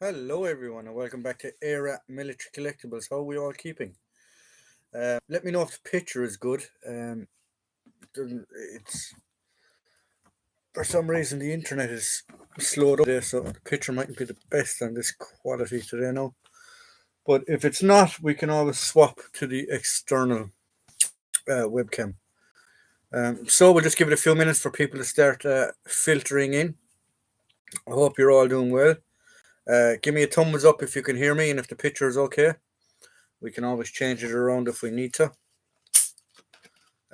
Hello, everyone, and welcome back to Era Military Collectibles. How are we all keeping? Let me know if the picture is good. It's for some reason the internet is slowed up there, so the picture mightn't be the best on this quality today now. But if it's not, we can always swap to the external webcam. So we'll just give it a few minutes for people to start filtering in. I hope you're all doing well. Give me a thumbs up if you can hear me and if the picture is okay. We can always change it around if we need to.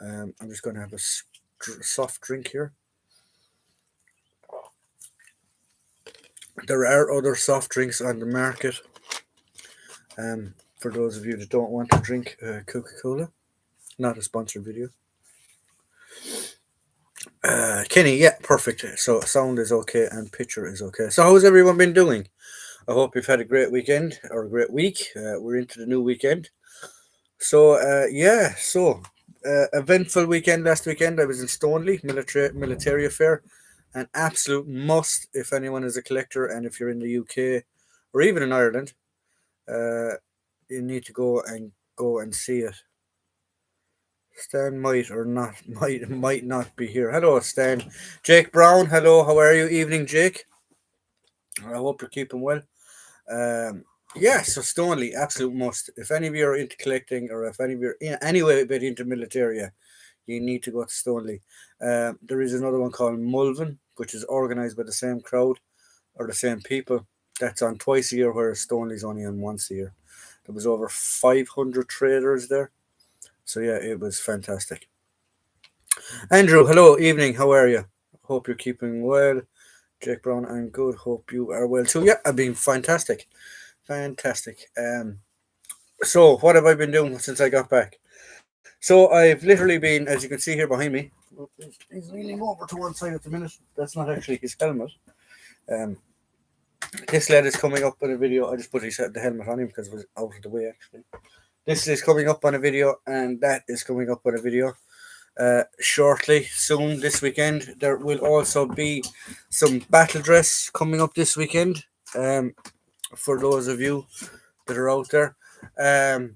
I'm just going to have a soft drink here. There are other soft drinks on the market. For those of you that don't want to drink Coca-Cola, not a sponsored video. Kenny, yeah, perfect. So sound is okay and picture is okay. So how's everyone been doing? I hope you've had a great weekend or a great week. We're into the new weekend. So eventful weekend last weekend. I was in Stoneleigh military affair, an absolute must if anyone is a collector and if you're in the UK or even in Ireland. You need to go and see it. Stan might or not might not be here. Hello, Stan. Jake Brown. Hello. How are you? Evening, Jake. I hope you're keeping well. So Stoneleigh, absolute must. If any of you are into collecting or if any of you are anyway a bit into militaria, you need to go to Stoneleigh. There is another one called Mulvin, which is organised by the same crowd or the same people. That's on twice a year, whereas Stoneley's only on once a year. There was over 500 traders there. So yeah, it was fantastic. Andrew, hello, evening. How are you? Hope you're keeping well. Jake Brown, I'm good. Hope you are well too. Yeah, I've been fantastic. Fantastic. So what have I been doing since I got back? So I've literally been, as you can see here behind me, he's leaning over to one side at the minute. That's not actually his helmet. Um, this lad is coming up on a video. I just put the helmet on him because it was out of the way actually. This is coming up on a video, and that is coming up on a video shortly, soon this weekend. There will also be some battle dress coming up this weekend. For those of you that are out there, I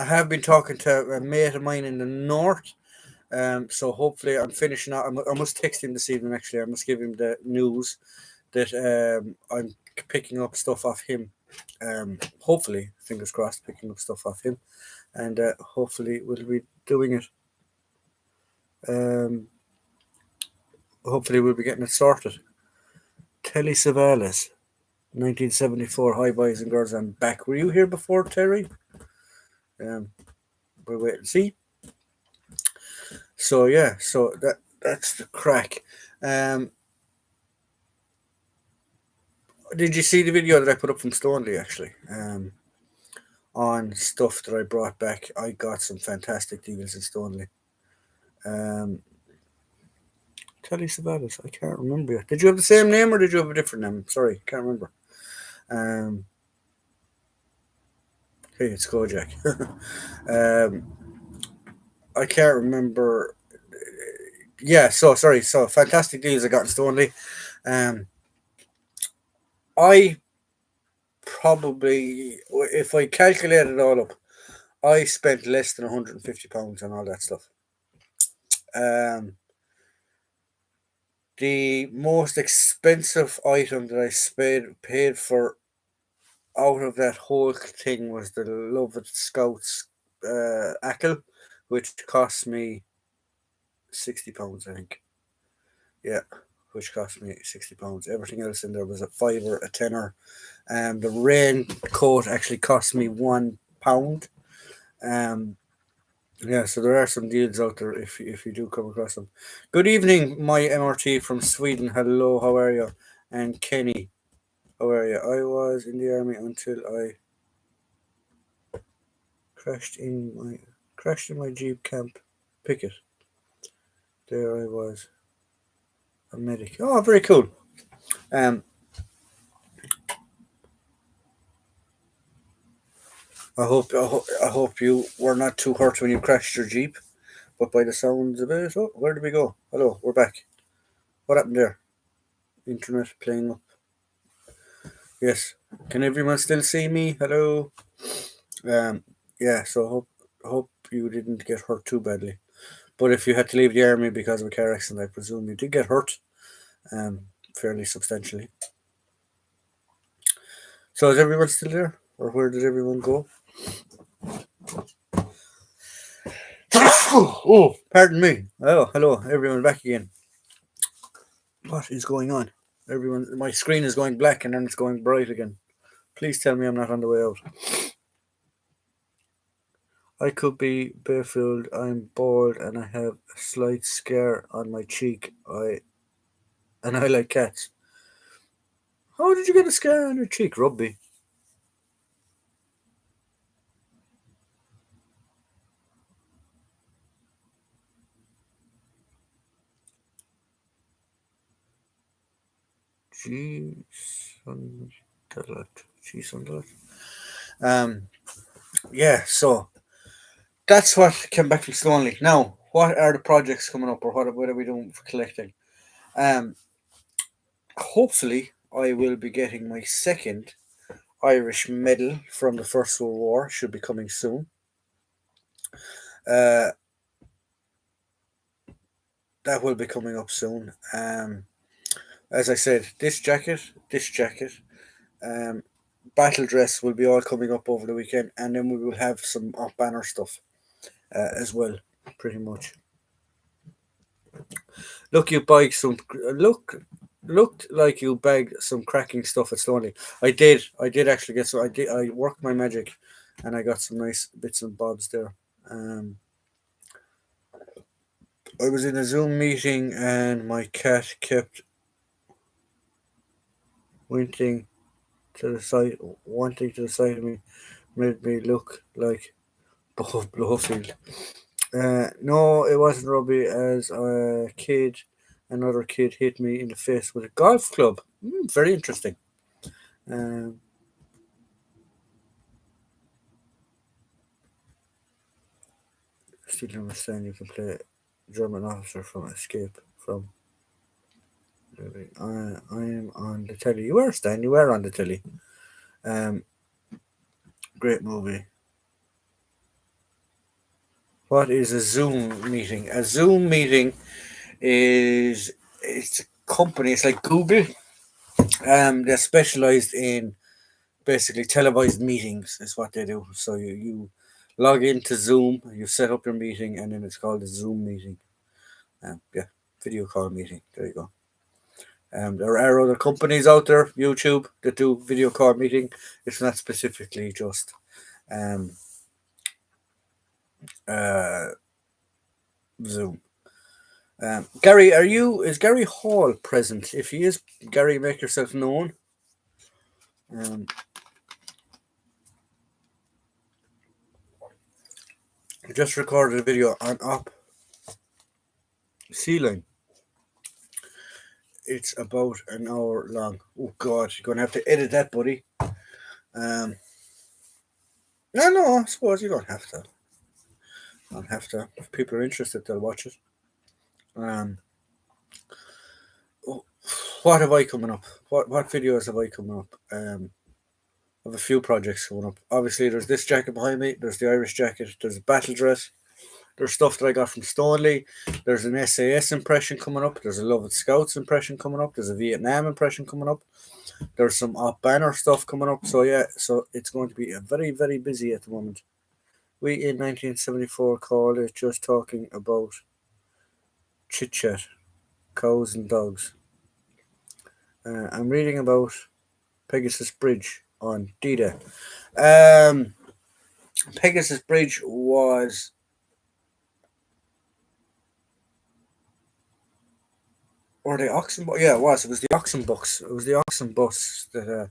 have been talking to a mate of mine in the north. So hopefully I'm finishing out. I must text him this evening. Actually, I must give him the news that I'm picking up stuff off him. Hopefully, fingers crossed, picking up stuff off him, and hopefully we'll be doing it. Hopefully we'll be getting it sorted. Telly Savalas, 1974. Hi boys and girls, I'm back. Were you here before, Terry? We'll wait and see. So yeah, so that's the crack. Did you see the video that I put up from Stoneleigh actually? On stuff that I brought back. I got some fantastic deals in Stoneleigh. Telly Savalas, I can't remember yet. Did you have the same name or did you have a different name? Sorry, can't remember. Hey, it's Kojak. I can't remember. Yeah, so sorry. So fantastic deals I got in Stoneleigh. I probably, if I calculate it all up, I spent less than £150 on all that stuff. The most expensive item that I paid for out of that whole thing was the Lovett Scouts Ackle, which cost me £60, I think. Yeah, which cost me £60. Everything else in there was a fiver, a tenner. The raincoat actually cost me £1. Yeah, so there are some deals out there if you do come across them. Good evening, my MRT from Sweden. Hello, how are you? And Kenny, how are you? I was in the army until I crashed in my Jeep Camp Picket. There I was, a medic. Oh, very cool. Um, I hope you were not too hurt when you crashed your Jeep, but by the sounds of it, oh, where did we go? Hello, we're back. What happened there? Internet playing up. Yes. Can everyone still see me? Hello. Um. Yeah. So hope you didn't get hurt too badly. But if you had to leave the army because of a car accident, I presume you did get hurt. Fairly substantially. So is everyone still there, or where did everyone go? Oh, pardon me. Oh, hello, everyone back again. What is going on? Everyone, my screen is going black and then it's going bright again. Please tell me I'm not on the way out. I could be barefoot. I'm bald and I have a slight scar on my cheek. I like cats. How did you get a scar on your cheek, Rugby? Jeez, Jeez, Um, yeah. So that's what came back from Stonely. Now, what are the projects coming up, or what are we doing for collecting? Um, Hopefully, I will be getting my second Irish medal from the First World War. Should be coming soon. Uh, that will be coming up soon. As I said, this jacket, um, battle dress will be all coming up over the weekend, and then we will have some off banner stuff as well. Pretty much. Look, you buy some. Looked like you bagged some cracking stuff at Stoney. I did. I did actually get some. I did. I worked my magic, and I got some nice bits and bobs there. Um, I was in a Zoom meeting, and my cat kept wanting wanting to the side of me, made me look like Bob Blowfield. No, it wasn't Robbie. As a kid, another kid hit me in the face with a golf club. Very interesting. Um, Still don't understand you can play German officer from Escape from. I am on the telly. You were, Stan. You were on the telly. Um, Great movie. What is a Zoom meeting? A Zoom meeting is it's a company. It's like Google. They're specialized in basically televised meetings. Is what they do. So you log into Zoom, you set up your meeting, and then it's called a Zoom meeting. Yeah, video call meeting. There you go. There are other companies out there, YouTube, that do video call meeting. It's not specifically just um, uh, Zoom. Gary, is Gary Hall present? If he is, Gary, make yourself known. Um, I just recorded a video on Op Sea Line. It's about an hour long. Oh God, you're gonna have to edit that, buddy. Um, no, I suppose you don't have to. Don't have to. If people are interested, they'll watch it. Um, oh, what have I coming up? What videos have I coming up? I have a few projects coming up. Obviously, there's this jacket behind me. There's the Irish jacket. There's a battle dress. There's stuff that I got from Stoneleigh. There's an SAS impression coming up. There's a Love It Scouts impression coming up. There's a Vietnam impression coming up. There's some off banner stuff coming up. So yeah, so it's going to be a very very busy at the moment. We in 1974 called it just talking about chit chat, cows and dogs. I'm reading about Pegasus Bridge on D-Day. Um, Pegasus Bridge was or the oxen. Yeah, it was. It was the oxen bus. It was the oxen bus that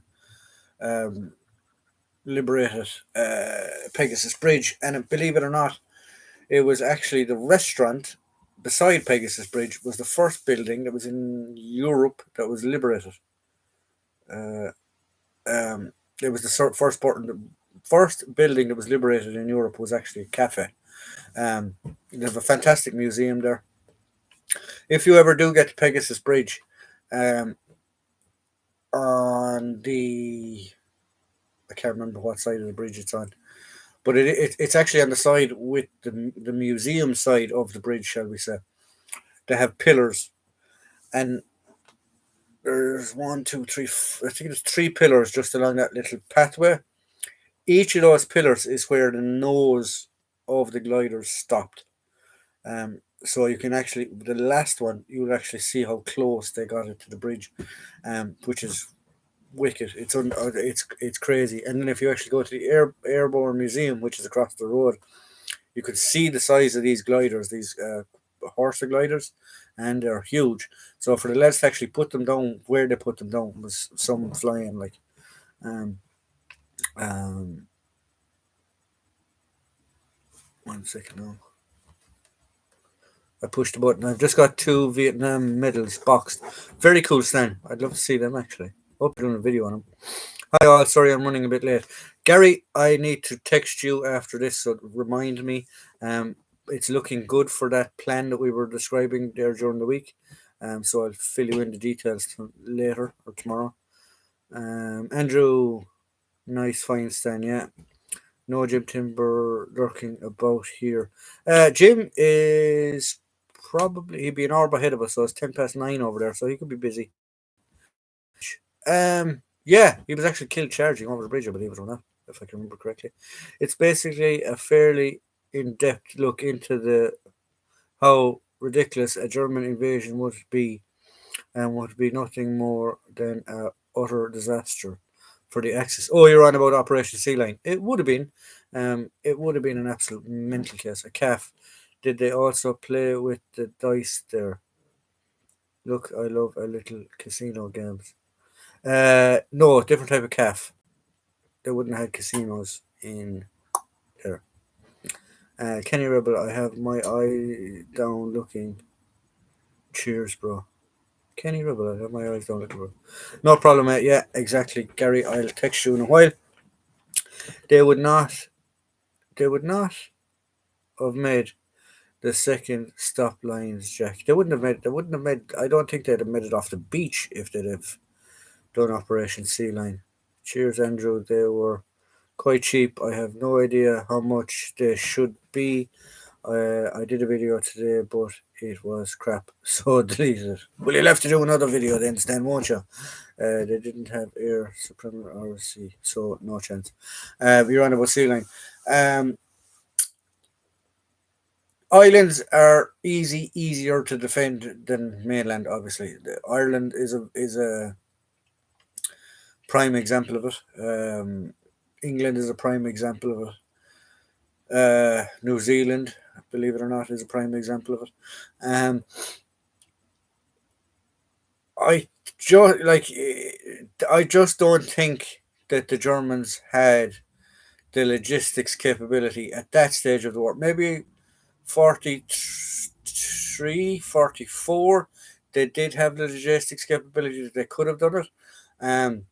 um, liberated Pegasus Bridge, and believe it or not, it was actually the restaurant beside Pegasus Bridge was the first building that was in Europe that was liberated. Uh, it was the first building that was liberated in Europe was actually a cafe. They have a fantastic museum there. If you ever do get to Pegasus Bridge, um, on the, I can't remember what side of the bridge it's on, but it's actually on the side with the museum side of the bridge, shall we say? They have pillars, and there's one, two, three. I think there's three pillars just along that little pathway. Each of those pillars is where the nose of the glider stopped. So you can actually, the last one, you will actually see how close they got it to the bridge, which is wicked. It's crazy. And then if you actually go to the Airborne Museum, which is across the road, you could see the size of these gliders, these horse gliders, and they're huge. So for the lads to actually put them down where they put them down was some flying like. Um, um, 1 second now. I pushed the button. I've just got two Vietnam medals boxed. Very cool stand. I'd love to see them actually. Hope you're doing a video on them. Hi all, sorry I'm running a bit late. Gary, I need to text you after this, so remind me. It's looking good for that plan that we were describing there during the week. So I'll fill you in the details later or tomorrow. Andrew, nice fine stand, yeah. No Jim Timber lurking about here. Jim is probably, he'd be an hour ahead of us, so it's 9:10 over there, so he could be busy. Yeah, he was actually killed charging over the bridge, I believe it or not, if I can remember correctly. It's basically a fairly in-depth look into the how ridiculous a German invasion would be, and would be nothing more than a utter disaster for the Axis. Oh, you're on about Operation Sea Lion. It would have been. It would have been an absolute mental case. A calf. Did they also play with the dice there? Look, I love a little casino games. No, different type of calf. They wouldn't have had casinos in there. Kenny Rebel, I have my eye down looking. Cheers, bro. Kenny Rebel, I have my eyes down looking, bro. No problem, mate. Yeah, exactly. Gary, I'll text you in a while. They would not. They would not have made the second stop lines, Jack. They wouldn't have made. They wouldn't have made. I don't think they'd have made it off the beach if they'd have done Operation Sea Line. Cheers, Andrew. They were quite cheap. I have no idea how much they should be. I did a video today, but it was crap, so deleted it. Well, you'll have to do another video then, Stan, won't you? They didn't have air supreme or sea, so no chance. You're on about Sea Line. Islands are easier to defend than mainland. Obviously, Ireland is a prime example of it. England is a prime example of it. New Zealand, believe it or not, is a prime example of it. I just like I just don't think that the Germans had the logistics capability at that stage of the war. Maybe 43, 44, they did have the logistics capability that they could have done it. Um,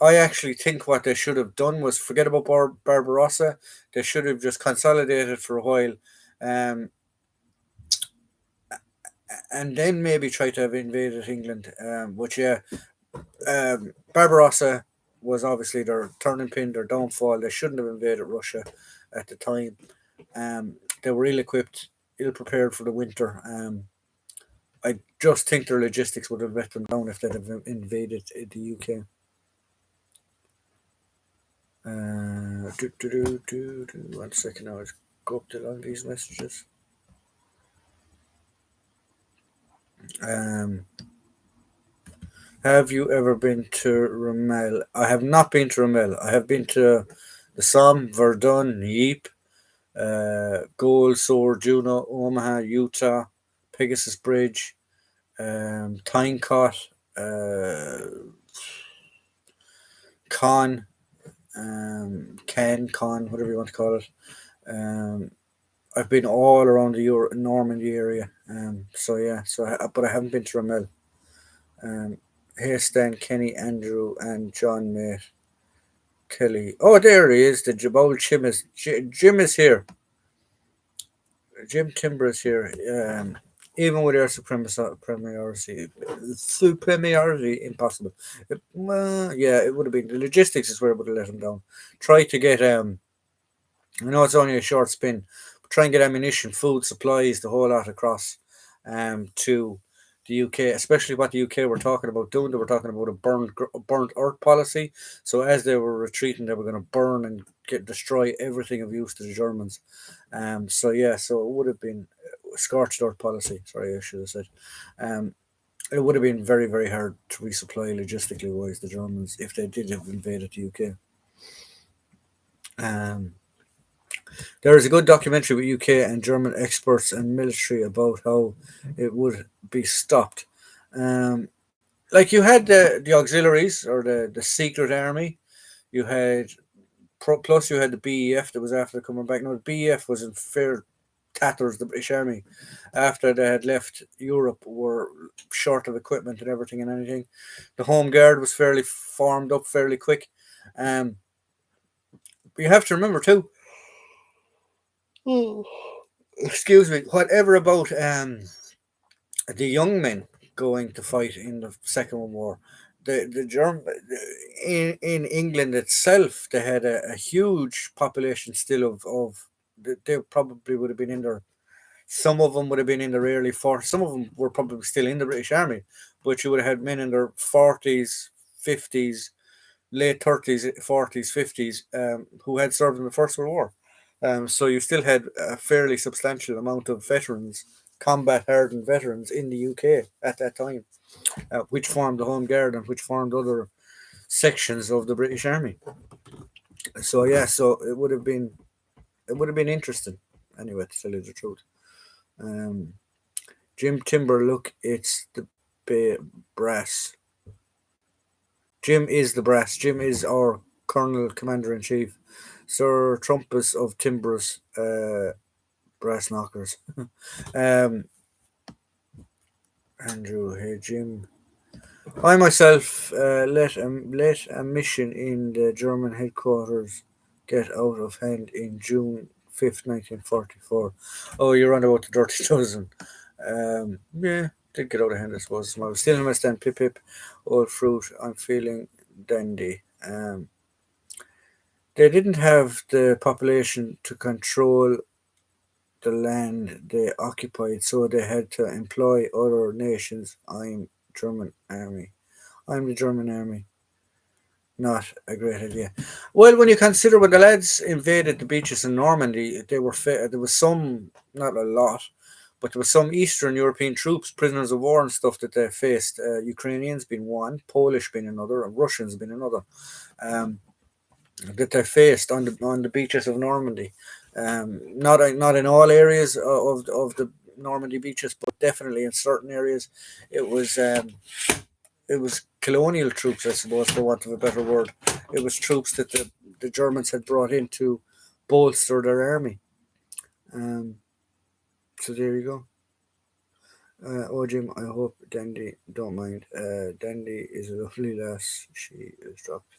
I actually think what they should have done was forget about Barbarossa. They should have just consolidated for a while, um, and then maybe try to have invaded England. But yeah, Barbarossa was obviously their turning pin, their downfall. They shouldn't have invaded Russia at the time. They were ill equipped, ill prepared for the winter. I just think their logistics would have let them down if they'd have invaded the UK. 1 second, I'll just go up to all these messages. Have you ever been to Rommel? I have not been to Rommel. I have been to the Somme, Verdun, Ypres, Gold, Sword, Juno, Omaha, Utah, Pegasus Bridge, Tynecott, Con, Con, whatever you want to call it. I've been all around the Normandy area. But I haven't been to Rommel. Here stand Kenny, Andrew, and John, mate. Kelly. Oh, there he is. The Jabal Jim is here. Jim Timber is here. even with air superiority, impossible. Well, yeah, it would have been the logistics is where it would have let them down. Try to get I know it's only a short spin, but try and get ammunition, food, supplies, the whole lot across to the UK, especially what the UK were talking about doing. They were talking about a burnt earth policy. So as they were retreating, they were going to burn and destroy everything of use to the Germans. So yeah, so it would have been a scorched earth policy. Sorry, I should have said. Um, it would have been very, very hard to resupply logistically wise the Germans if they did have invaded the UK. Um, There is a good documentary with UK and German experts and military about how it would be stopped. Um, like you had the auxiliaries or the secret army, you had plus you had the BEF that was after coming back. Now the BEF was in fair tatters. The British Army, after they had left Europe, were short of equipment and everything and anything. The Home Guard was fairly formed up fairly quick. Um, but you have to remember too. Excuse me. Whatever about the young men going to fight in the Second World War. The German in England itself, they had a huge population still of they probably would have been in their some of them would have been in their early 40s. Some of them were probably still in the British Army, but you would have had men in their 40s, 50s, late 30s, 40s, 50s who had served in the First World War. So you still had a fairly substantial amount of veterans, combat hardened veterans in the UK at that time, which formed the Home Guard and which formed other sections of the British Army. So yeah, so it would have been interesting anyway to tell you the truth. Um, Jim Timber, look, it's the brass. Jim is the brass. Jim is our Colonel Commander in Chief. Sir Trumpus of Timbers, brass knockers. um, Andrew, hey Jim. I myself let a mission in the German headquarters get out of hand in June 5th, 1944. Oh, you're on about the Dirty Dozen. Yeah, did get out of hand, I suppose. I was still in my stand, pip pip, old fruit. I'm feeling dandy. They didn't have the population to control the land they occupied, so they had to employ other nations. German army. I'm the German army. Not a great idea. Well, when you consider when the lads invaded the beaches in Normandy, there was some, not a lot, but there was some Eastern European troops, prisoners of war and stuff that they faced. Ukrainians being one, Polish being another, and Russians being another. Um, that they faced on the beaches of Normandy. Not in all areas of the Normandy beaches, but definitely in certain areas, it was it was colonial troops, I suppose, for want of a better word. It was troops that the Germans had brought in to bolster their army. Um, so there you go. Oh, Jim, I hope Dandy don't mind. Dandy is a lovely lass. She is dropped.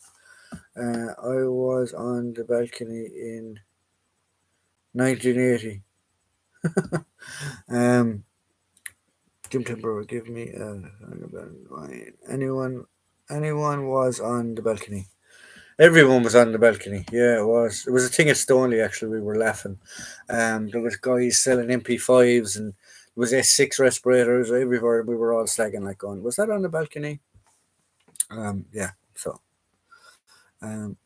I was on the balcony in 1980. um, Jim Timber, give me anyone was on the balcony. Everyone was on the balcony. Yeah, it was. It was a thing at Stonely. Actually, we were laughing. There was guys selling MP5s and there was S6 respirators everywhere. We were all slagging like going, was that on the balcony? Yeah. So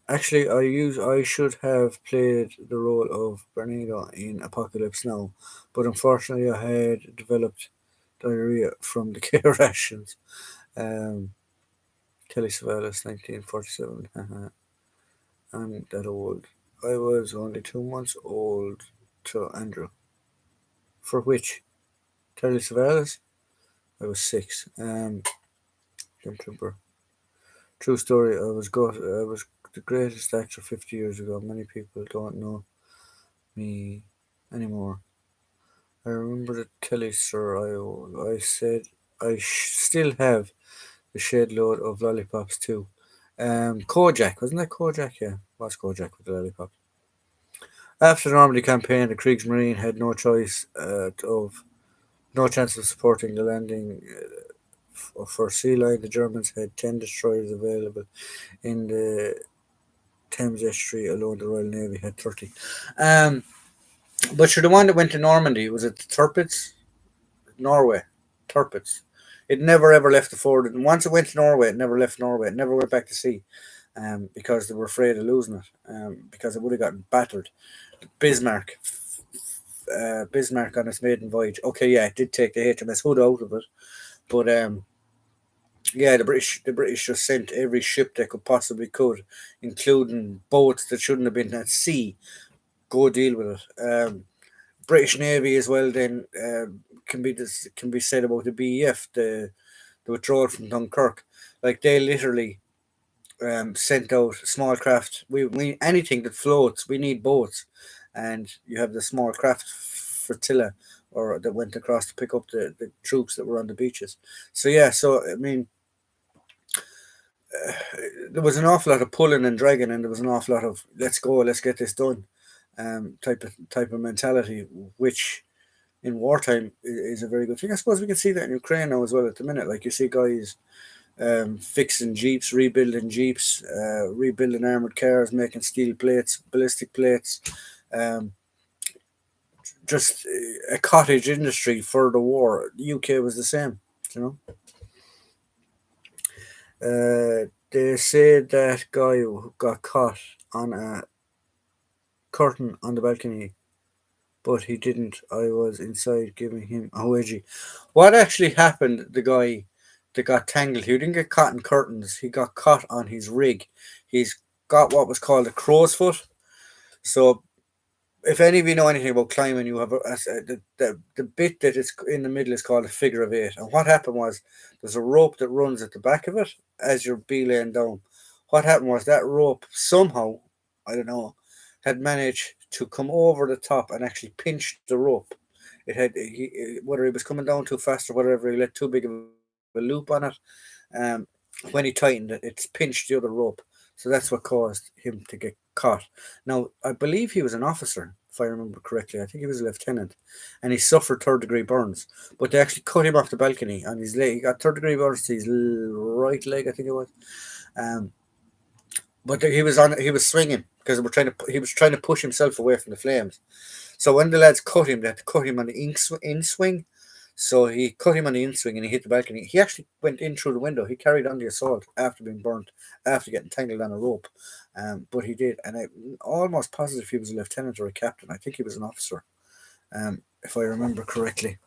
actually, I should have played the role of Bernardo in Apocalypse Now, but unfortunately, I had developed diarrhea from the K rations. Um, Kelly Savalas, 1947. I'm that old. I was only 2 months old to Andrew. For which? Telly Savalas? I was six. Jim Timber. True story. I was the greatest actor 50 years ago. Many people don't know me anymore. I remember the telly, sir. I said still have the shed load of lollipops too. Kojak, wasn't that Kojak? Yeah, was Kojak with the lollipop. After the Normandy campaign, the Kriegsmarine had no choice of No chance of supporting the landing for Sea Lion. The Germans had 10 destroyers available in the Thames estuary alone. The Royal Navy had 30. Um, but sure, the one that went to Normandy was it the Tirpitz, Norway, Tirpitz. It never ever left the fort. And once it went to Norway, it never left Norway. It never went back to sea, because they were afraid of losing it, because it would have gotten battered. Bismarck, Bismarck on its maiden voyage. Okay, yeah, it did take the HMS Hood out of it, but yeah, the British just sent every ship they could, including boats that shouldn't have been at sea. Go deal with it. British Navy as well. Then can be said about the BEF, the withdrawal from Dunkirk. Like they literally sent out small craft. We anything that floats, we need boats, and you have the small craft flotilla or that went across to pick up the troops that were on the beaches. So yeah, so I mean, there was an awful lot of pulling and dragging, and there was an awful lot of let's go, let's get this done, type of mentality, which in wartime is a very good thing. I suppose we can see that in Ukraine now as well at the minute. Like you see guys fixing jeeps, rebuilding armored cars, making steel plates, ballistic plates, um, just a cottage industry for the war. The UK was the same, you know. They say that guy who got caught on a curtain on the balcony, but he didn't. I was inside giving him a wedgie. What actually happened? The guy that got tangled, he didn't get caught in curtains. He got caught on his rig. He's got what was called a crow's foot. So if any of you know anything about climbing, you have the bit that is in the middle is called a figure of eight. And what happened was there's a rope that runs at the back of it as you're belaying down. What happened was that rope somehow, I don't know, had managed to come over the top and actually pinch the rope. Whether he was coming down too fast or whatever, he let too big of a loop on it. Um, when he tightened it, it's pinched the other rope. So that's what caused him to get caught. Now, I believe he was an officer, if I remember correctly. I think he was a lieutenant, and he suffered third-degree burns. But they actually cut him off the balcony on his leg. He got third-degree burns to his right leg, I think it was. Um, but he was on. He was swinging because he was trying to push himself away from the flames. So when the lads cut him, they had to cut him on the in swing. So he cut him on the in swing and he hit the balcony. He actually went in through the window. He carried on the assault after being burnt, after getting tangled on a rope. But he did, and I'm almost positive he was a lieutenant or a captain. I think he was an officer, if I remember correctly.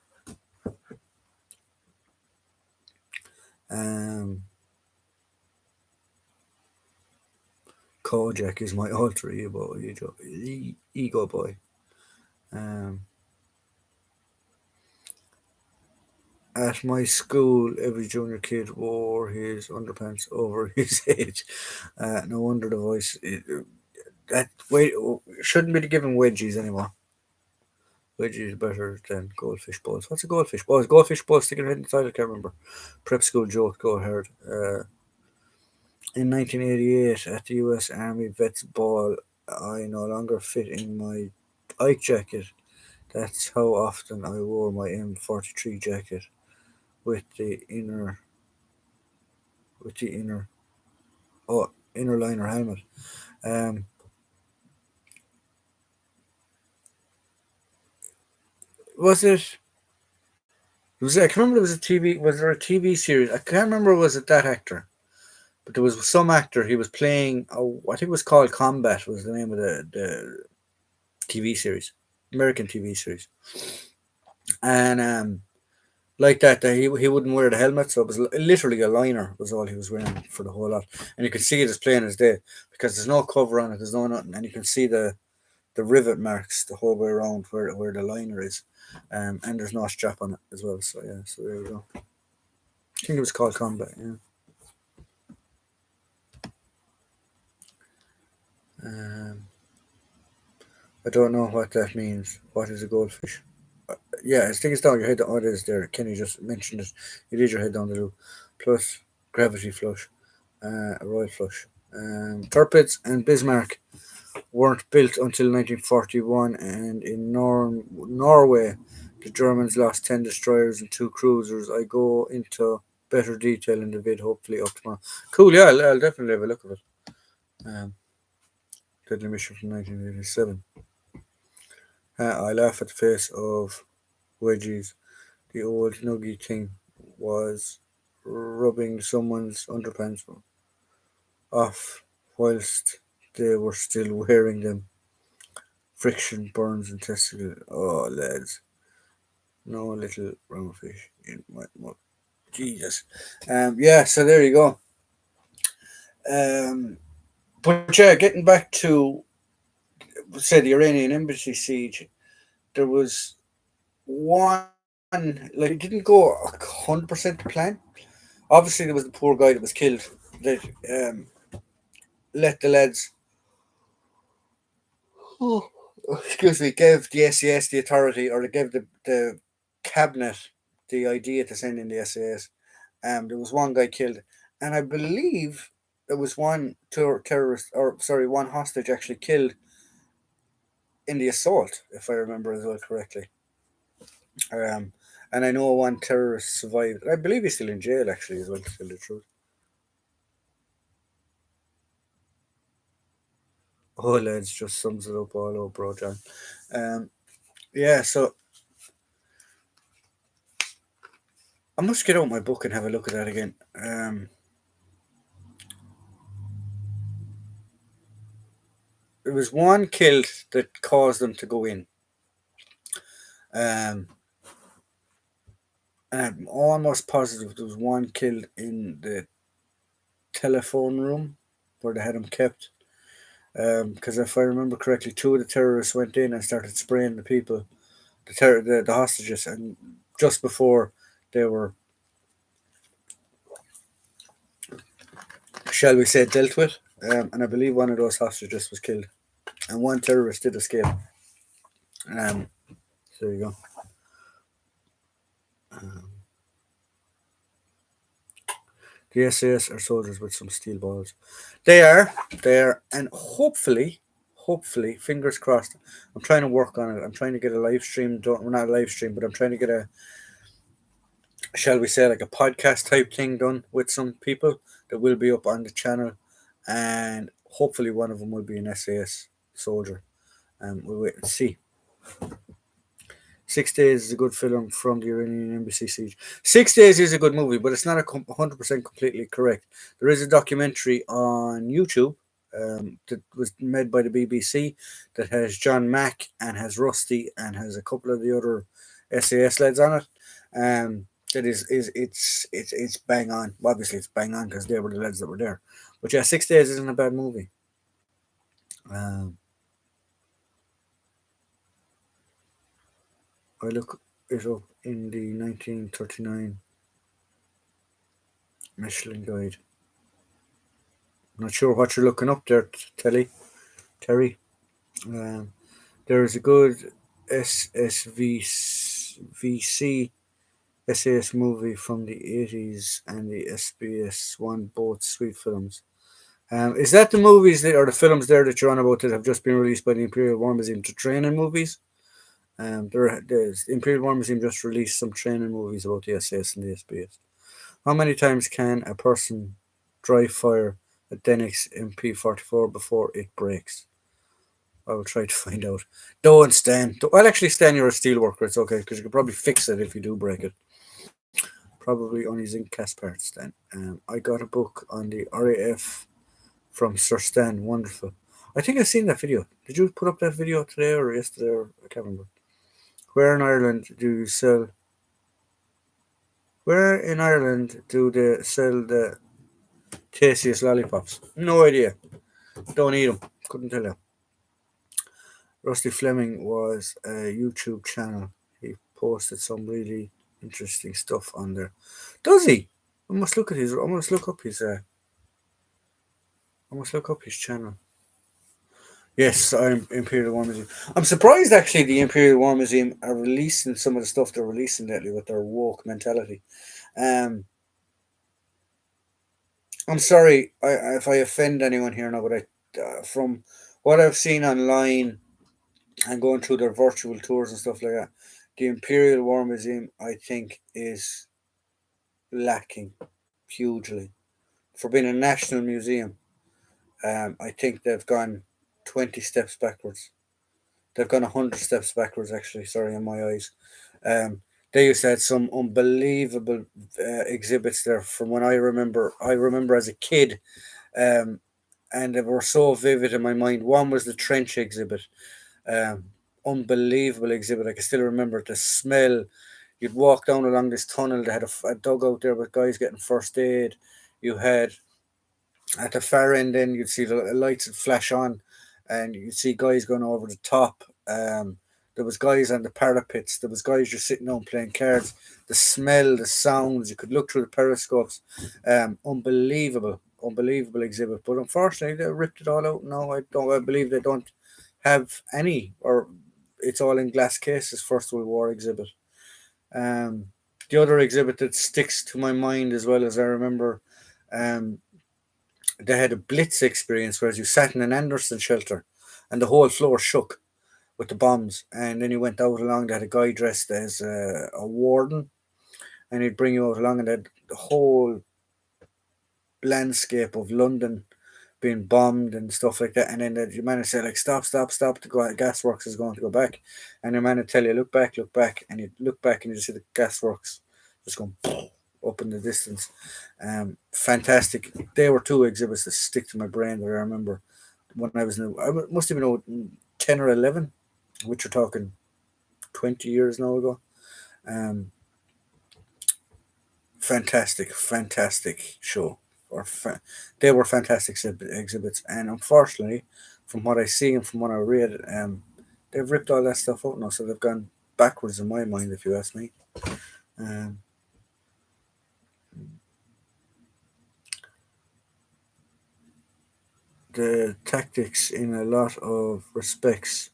Um, Kojak is my alter ego boy. Um, At my school, every junior kid wore his underpants over his head. No wonder the voice. That wait shouldn't be given wedgies anymore. Wedgies is better than goldfish balls. What's a goldfish ball? Is goldfish ball sticking head inside? I can't remember. Prep school joke. Go ahead. In 1988, at the U.S. Army Vets Ball, I no longer fit in my bike jacket. That's how often I wore my M43 jacket with the inner with the inner liner helmet. Um, was it? I can't remember. There was a TV. Was there a TV series? I can't remember. Was it that actor? But there was some actor. He was playing. Oh, I think it was called Combat. Was the name of the TV series, American TV series, and like that he wouldn't wear the helmet, so it was literally a liner was all he was wearing for the whole lot, and you could see it as plain as day because there's no cover on it. There's no nothing, and you can see the rivet marks the whole way around where the liner is, and there's no strap on it as well. So yeah, so there we go. I think it was called Combat. Yeah. Um, I don't know what that means. What is a goldfish? Yeah, I think it's down your head. Oh, it is there. Kenny just mentioned it. It is your head down the loop. Plus gravity flush, a royal flush. Tirpitz and Bismarck weren't built until 1941, and in Norway The Germans lost 10 destroyers and 2 cruisers. I go into better detail in the vid, hopefully up tomorrow. Cool, yeah, I'll definitely have a look at it. Um, Deadly Mission from 1987. I laugh at the face of wedgies. The old nuggy thing was rubbing someone's underpants off whilst they were still wearing them. Friction burns and testicle. Oh, lads. No little round fish in my mouth. Jesus. Yeah, so there you go. But yeah, getting back to, say, the Iranian embassy siege, there was one, like, it didn't go 100% to plan. Obviously, there was the poor guy that was killed that let the lads, oh, excuse me, gave the SAS the authority, or they gave the cabinet the idea to send in the SAS. There was one guy killed, and I believe there was one terrorist, or sorry, one hostage actually killed in the assault, if I remember as well correctly. Um, and I know one terrorist survived. I believe he's still in jail, actually, as well, to tell the truth. Oh, lads, just sums it up all over, bro, John. Um, yeah, so I must get out my book and have a look at that again. There was one killed that caused them to go in. Um, and I'm almost positive there was one killed in the telephone room where they had him kept. Because if I remember correctly, two of the terrorists went in and started spraying the people, the hostages, and just before they were, shall we say, dealt with. And I believe one of those hostages was killed, and one terrorist did escape. Um, so there you go. Um, the SAS are soldiers with some steel balls. They are, and hopefully, fingers crossed. I'm trying to work on it. I'm trying to get a live stream done. Well, not a live stream, but I'm trying to get a, shall we say, like a podcast type thing done with some people that will be up on the channel, and hopefully one of them will be an SAS soldier. We'll wait and see. 6 Days is a good film from the Iranian embassy siege. 6 Days is a good movie, but it's not 100% completely correct. There is a documentary on YouTube that was made by the BBC that has John Mack and has Rusty and has a couple of the other SAS lads on it. That is it's bang on. Well, obviously, it's bang on because they were the lads that were there. But yeah, 6 Days isn't a bad movie. Um, I look it up in the 1939 Michelin Guide. Not sure what you're looking up there, Terry. Um, there is a good SSVC SAS movie from the 80s and the SBS one, both sweet films. Is that the movies that, or the films there that you're on about that have just been released by the Imperial War Museum to training movies? The Imperial War Museum just released some training movies about the SAS and the SBS. How many times can a person dry fire a Denix MP44 before it breaks? I will try to find out. Don't stand. Well, actually, Stan, you're a steel worker. It's okay because you could probably fix it if you do break it. Probably only zinc cast parts, Stan. I got a book on the RAF from Sir Stan. Wonderful. I think I've seen that video. Did you put up that video today or yesterday? Or I can't remember. Where in Ireland do you sell? Where in Ireland do they sell the tastiest lollipops? No idea. Don't eat them. Couldn't tell you. Rusty Fleming was a YouTube channel. He posted some really interesting stuff on there. Does he? I must look at his. I must look up his. I must look up his channel. Yes, I'm Imperial War Museum. I'm surprised actually the Imperial War Museum are releasing some of the stuff they're releasing lately with their woke mentality. Um, I'm sorry if I offend anyone here now, but from what I've seen online and going through their virtual tours and stuff like that, The Imperial War Museum, I think, is lacking hugely for being a national museum. I think they've gone 20 steps backwards. They've gone 100 steps backwards, actually, sorry, in my eyes. Um, they used to have some unbelievable exhibits there from when I remember. I remember as a kid, um, and they were so vivid in my mind. One was the trench exhibit. Um, Unbelievable exhibit. I can still remember the smell. You'd walk down along this tunnel. They had a dugout there with guys getting first aid. You had at the far end, then you'd see the lights would flash on, and you'd see guys going over the top. There was guys on the parapets. There was guys just sitting down playing cards. The smell, the sounds. You could look through the periscopes. Unbelievable, unbelievable exhibit. But unfortunately, they ripped it all out. No, I don't. I believe they don't have any, or it's all in glass cases. First World War exhibit. Um, the other exhibit that sticks to my mind as well as I remember. Um, they had a blitz experience, whereas you sat in an Anderson shelter and the whole floor shook with the bombs. And then you went out along, they had a guy dressed as a warden, and he'd bring you out along, and they had the whole landscape of London being bombed and stuff like that. And then the man would say, like, stop, stop, stop, the gasworks is going to go back. And the man would tell you, look back. And you look back and you see the gasworks just going up in the distance. Fantastic. They were two exhibits that stick to my brain that I remember when I was must have been 10 or 11, which you're talking 20 years now ago. Um, fantastic show. They were fantastic exhibits, and unfortunately, from what I see and from what I read, they've ripped all that stuff out now, so they've gone backwards in my mind, if you ask me. Um, the tactics in a lot of respects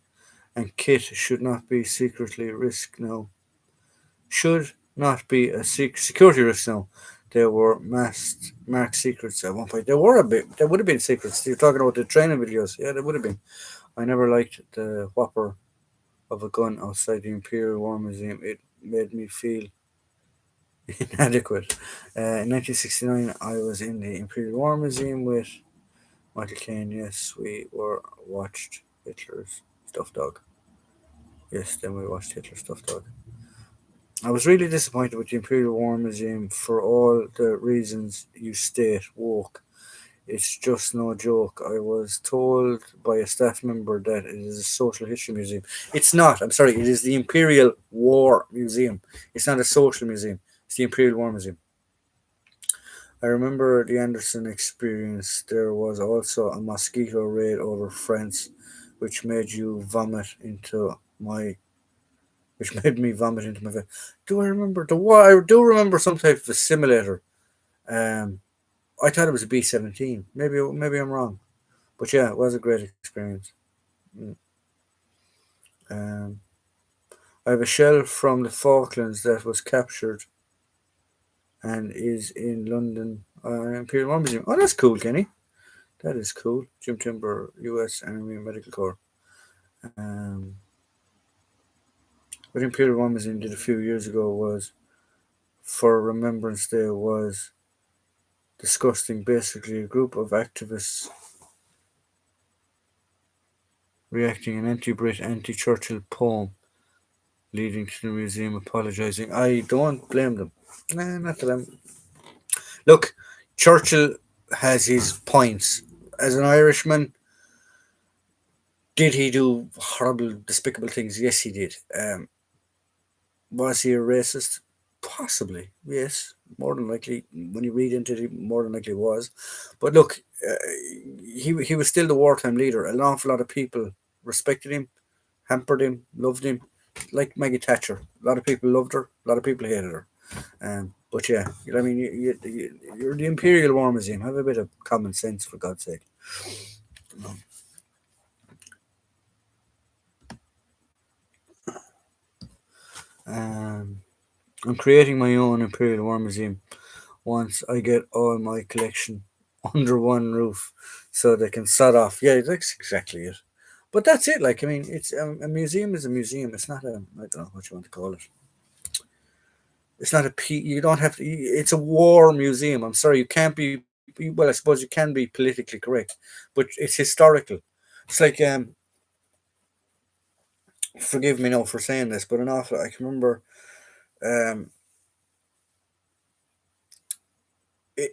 and kit should not be secretly risk now. Should not be a security risk now. They were masked marked secrets at one point. They were a bit. They would have been secrets. You're talking about the training videos. Yeah, they would have been. I never liked the whopper of a gun outside the Imperial War Museum. It made me feel inadequate. In 1969, I was in the Imperial War Museum with Michael Caine. Yes, we were watched Hitler's stuffed dog. Yes, then we watched Hitler's stuffed dog. I was really disappointed with the Imperial War Museum for all the reasons you state. Woke. It's just no joke. I was told by a staff member that it is a social history museum. It's not. I'm sorry. It is the Imperial War Museum. It's not a social museum. It's the Imperial War Museum. I remember the Anderson experience. There was also a mosquito raid over France, which made you vomit into my which made me vomit into my face. Do I remember the war? I do remember some type of a simulator. Um, I thought it was a B-17. Maybe I'm wrong, but yeah, it was a great experience. Mm. Um, I have a shell from the Falklands that was captured and is in London Imperial War Museum. Oh, that's cool, Kenny. That is cool. Jim Timber, U.S. Army Medical Corps. Um, what Imperial War Museum did a few years ago was for Remembrance Day was disgusting. Basically, a group of activists reacting an anti-Brit, anti-Churchill poem, leading to the museum apologising. I don't blame them. Nah, not that I'm. Look, Churchill has his points. As an Irishman, did he do horrible, despicable things? Yes, he did. Was he a racist? Possibly, yes. More than likely, when you read into it, more than likely was. But look, he was still the wartime leader. An awful lot of people respected him, hampered him, loved him, like Maggie Thatcher. A lot of people loved her, a lot of people hated her. But yeah, I mean, you're the Imperial War Museum. Have a bit of common sense, for God's sake. Um, I'm creating my own Imperial War Museum once I get all my collection under one roof so they can sod off. Yeah, that's exactly it. But that's it. Like, I mean, it's a museum is a museum. It's not a, I don't know what you want to call it. It's not a you don't have to. It's a war museum. I'm sorry, you can't be. Well, I suppose you can be politically correct, but it's historical. It's like forgive me now for saying this, but an awful. I can remember um,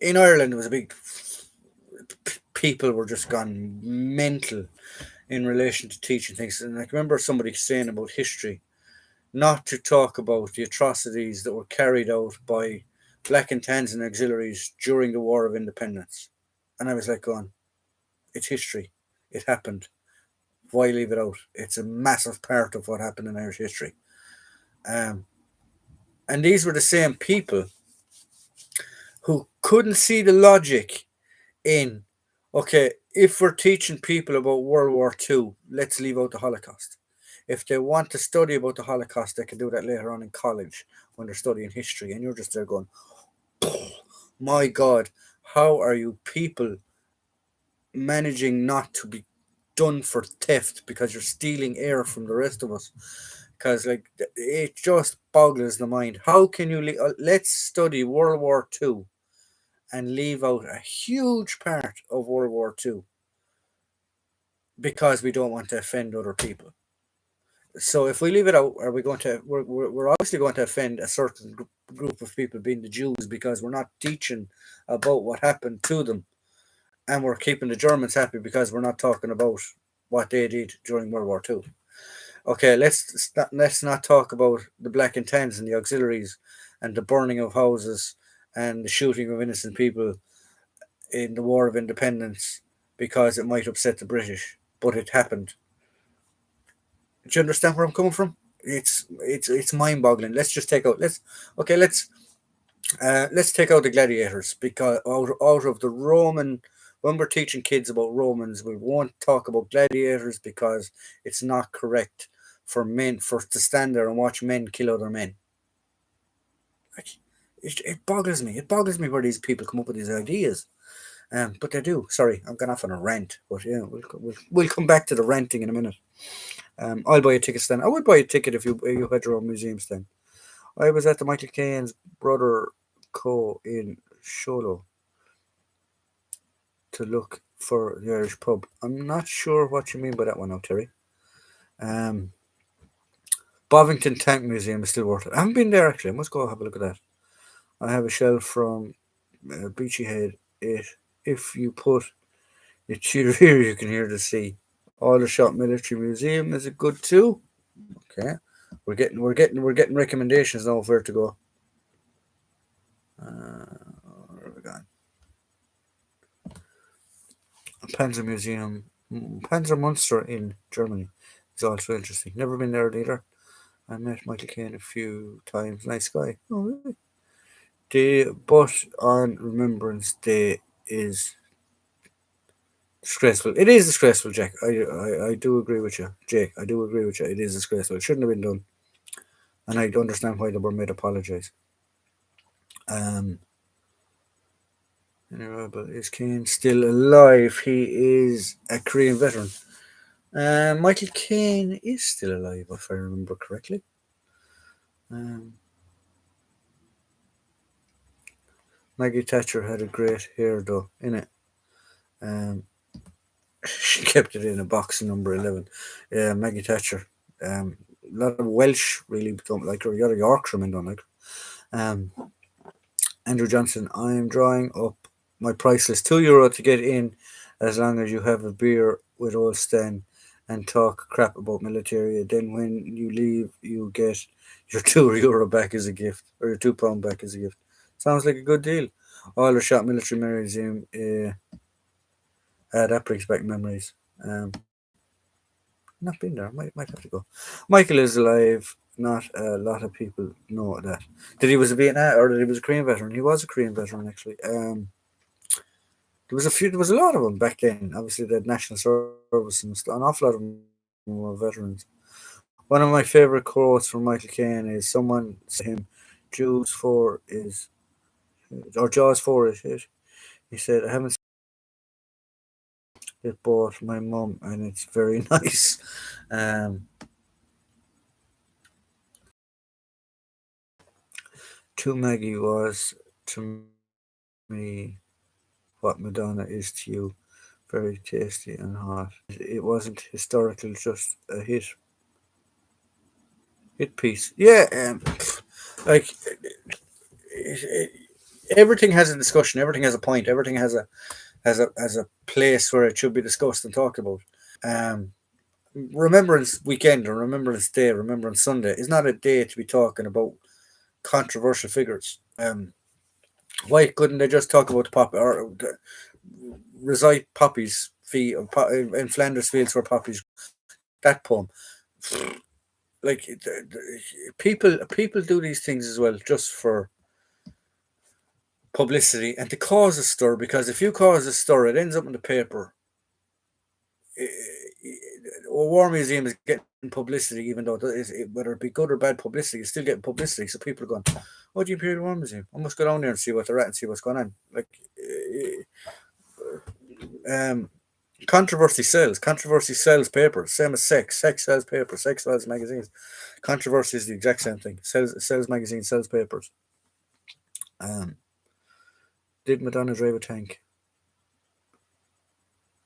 in Ireland, it was a big. People were just gone mental in relation to teaching things, and I can remember somebody saying about history, not to talk about the atrocities that were carried out by Black and Tans auxiliaries during the War of Independence, and I was like, going, it's history. It happened. Why leave it out? It's a massive part of what happened in Irish history. Um, and these were the same people who couldn't see the logic in, okay, if we're teaching people about World War II, let's leave out the Holocaust. If they want to study about the Holocaust, they can do that later on in college when they're studying history. And you're just there going, my God, how are you people managing not to be done for theft because you're stealing air from the rest of us? Because like it just boggles the mind. How can you let's study World War II and leave out a huge part of World War II because we don't want to offend other people? So if we leave it out, are we going to? We're obviously going to offend a certain group of people, being the Jews, because we're not teaching about what happened to them, and we're keeping the Germans happy because we're not talking about what they did during World War II. Okay, let's not talk about the Black and Tans and the auxiliaries, and the burning of houses and the shooting of innocent people in the War of Independence because it might upset the British, but it happened. Do you understand where I'm coming from? It's mind boggling. Let's just take out let's take out the gladiators, because out of the Roman, when we're teaching kids about Romans, we won't talk about gladiators because it's not correct for men for to stand there and watch men kill other men. Like, it boggles me. It boggles me where these people come up with these ideas. But they do. Sorry, I'm going off on a rant. But yeah, we'll come back to the ranting in a minute. I'll buy a ticket stand. I would buy a ticket if you had your own museum stand. I was at the Michael Caine's brother co in Sholo to look for the Irish pub. I'm not sure what you mean by that one now, Terry. Um, Bovington Tank Museum is still worth it. I haven't been there actually. I must go have a look at that. I have a shelf from Beachy Head. If you put your cheater here, you can hear the sea. Aldershot Military Museum is it good too? Okay, we're getting recommendations now of where to go. Where have we gone? Panzer Museum, Panzer Munster in Germany is also interesting. Never been there either. I met Michael Caine a few times. Nice guy. Oh, really? But on Remembrance Day is disgraceful. It is disgraceful, Jack. I do agree with you, Jake. I do agree with you. It is disgraceful. It shouldn't have been done, and I understand why they were made apologise. Um, anyway, but is Caine still alive? He is a Korean veteran. Michael Caine is still alive, if I remember correctly. Um, Maggie Thatcher had a great hair, though, in it. Um, she kept it in a box, number 11. Yeah, Maggie Thatcher. A lot of Welsh really don't like her. A lot of Yorkshiremen don't like her. Andrew Johnson, I am drawing up my price list. €2 to get in, as long as you have a beer with old Stan and talk crap about military. Then when you leave, you get your €2 back as a gift, or your £2 back as a gift. Sounds like a good deal. Aldershot Military Museum. That brings back memories. Not been there. Might have to go. Michael is alive. Not a lot of people know that. That he was a Vietnam or that he was a Korean veteran. He was a Korean veteran actually. There was a few. There was a lot of them back then. Obviously, they had national service and stuff. An awful lot of them were veterans. One of my favorite quotes from Michael Caine is someone said to him, "Jews for is or Jaws for is it." He said, "I haven't it bought my mum, and it's very nice. Um, to Maggie was to me what Madonna is to you, very tasty and hot. It wasn't historical, just a hit piece. Yeah, like everything has a discussion, everything has a point, everything has a place where it should be discussed and talked about. Um, Remembrance Weekend or Remembrance Day, Remembrance Sunday is not a day to be talking about controversial figures. Why couldn't they just talk about the pop or recite poppies in Flanders fields where poppies? That poem, like people do these things as well just for publicity and to cause a stir. Because if you cause a stir, it ends up in the paper. A war museum is getting publicity, even though whether it be good or bad publicity, it's still getting publicity. So people are going, "Oh, the Imperial War Museum. I must go down there and see what they're at and see what's going on." Like, um, controversy sells. Controversy sells papers. Same as sex. Sex sells papers. Sex sells magazines. Controversy is the exact same thing. Sells magazines. Sells papers. Um, did Madonna drive a tank?